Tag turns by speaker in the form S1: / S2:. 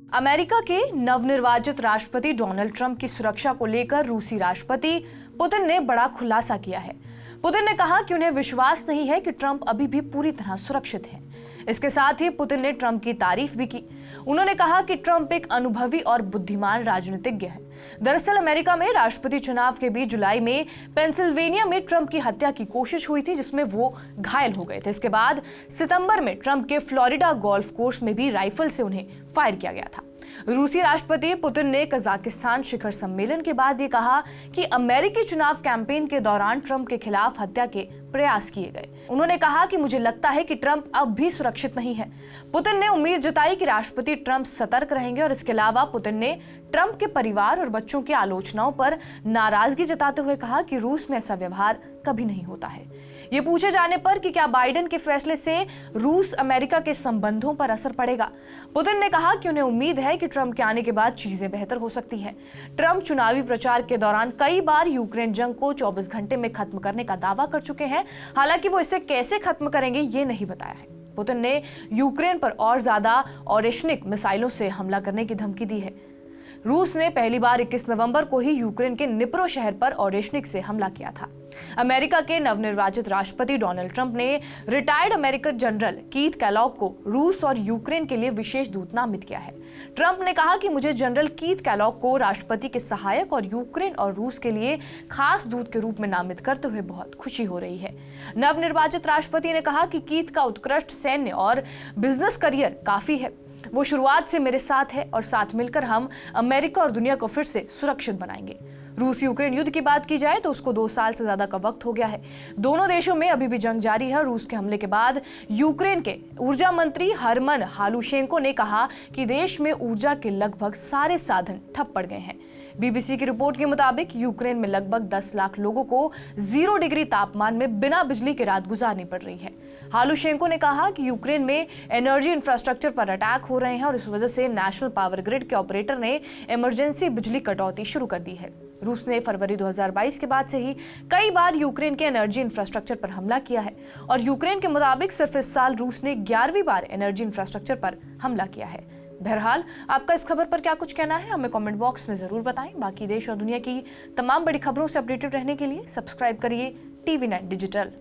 S1: America के नवनिर्वाचित राष्ट्रपति डोनाल्ड ट्रंप की सुरक्षा को लेकर रूसी राष्ट्रपति पुतिन ने बड़ा खुलासा किया है। पुतिन ने कहा कि उन्हें विश्वास नहीं है कि ट्रंप अभी भी पूरी तरह सुरक्षित हैं। इसके साथ ही पुतिन ने ट्रंप की तारीफ भी की। उन्होंने कहा कि ट्रंप एक अनुभवी और बुद्धिमान राजनीतिज्ञ है। दरअसल अमेरिका में राष्ट्रपति चुनाव के बीच जुलाई में पेंसिल्वेनिया में ट्रंप की हत्या की कोशिश हुई थी, जिसमें वो घायल हो गए थे। इसके बाद सितंबर में ट्रंप के फ्लोरिडा गोल्फ कोर्स में भी राइफल से उन्हें फायर किया गया था। रूसी राष्ट्रपति पुतिन ने कजाकिस्तान शिखर सम्मेलन के बाद ये कहा कि अमेरिकी चुनाव कैंपेन के दौरान ट्रंप के खिलाफ हत्या के प्रयास किए गए। उन्होंने कहा कि मुझे लगता है कि ट्रंप अब भी सुरक्षित नहीं है। पुतिन ने उम्मीद जताई कि राष्ट्रपति ट्रंप सतर्क रहेंगे और इसके अलावा पुतिन ने ट्रंप के परिवार और बच्चों की आलोचनाओं पर नाराजगी जताते हुए कहा कि रूस में ऐसा व्यवहार कभी नहीं होता है। ये पूछे जाने पर कि क्या बाइडेन के फैसले से रूस अमेरिका के संबंधों पर असर पड़ेगा, पुतिन ने कहा कि उन्हें उम्मीद है कि ट्रंप के आने के बाद चीजें बेहतर हो सकती हैं। ट्रंप चुनावी प्रचार के दौरान कई बार यूक्रेन जंग को 24 घंटे में खत्म करने का दावा कर चुके हैं। हालांकि वो इसे कैसे खत्म करेंगे ये नहीं बताया है। पुतिन ने यूक्रेन पर और ज्यादा ऑरेशनिक मिसाइलों से हमला करने की धमकी दी है। रूस ने पहली बार 21 नवंबर को ही यूक्रेन के निप्रो शहर पर ऑरेशनिक से हमला किया था। अमेरिका के नवनिर्वाचित राष्ट्रपति डोनाल्ड ट्रंप ने retired American general Keith Kellogg को रूस और यूक्रेन के लिए विशेष दूत नामित किया है। ट्रंप ने कहा कि मुझे जनरल कीथ कैलॉग को राष्ट्रपति के सहायक और यूक्रेन और रूस के लिए खास दूत के रूप में नामित करते हुए बहुत खुशी हो रही है। नवनिर्वाचित राष्ट्रपति ने कहा कि कीथ का उत्कृष्ट सैन्य और बिजनेस करियर काफी है। वो शुरुआत से मेरे साथ है और साथ मिलकर हम अमेरिका और दुनिया को फिर से सुरक्षित बनाएंगे। रूस यूक्रेन युद्ध की बात की जाए तो उसको 2 साल से ज्यादा का वक्त हो गया है। दोनों देशों में अभी भी जंग जारी है। रूस के हमले के बाद यूक्रेन के ऊर्जा मंत्री हरमन हालुशेंको ने कहा कि देश में ऊर्जा के लगभग सारे साधन ठप पड़ गए हैं। बीबीसी की रिपोर्ट के मुताबिक यूक्रेन में लगभग 10 लाख लोगों को 0 डिग्री तापमान में बिना बिजली के रात गुजारनी पड़ रही है। हालुशेंको ने कहा कि यूक्रेन में एनर्जी इंफ्रास्ट्रक्चर पर अटैक हो रहे हैं और इस वजह से नेशनल पावर ग्रिड के ऑपरेटर ने इमरजेंसी बिजली कटौती शुरू कर दी है। रूस ने फरवरी 2022 के बाद से ही कई बार यूक्रेन के एनर्जी इंफ्रास्ट्रक्चर पर हमला किया है और यूक्रेन के मुताबिक सिर्फ इस साल रूस ने 11वीं बार एनर्जी इंफ्रास्ट्रक्चर पर हमला किया है। बहरहाल आपका इस खबर पर क्या कुछ कहना है, हमें कमेंट बॉक्स में जरूर बताएं। बाकी देश और दुनिया की तमाम बड़ी खबरों से अपडेटेड रहने के लिए सब्सक्राइब करिए TV9 डिजिटल।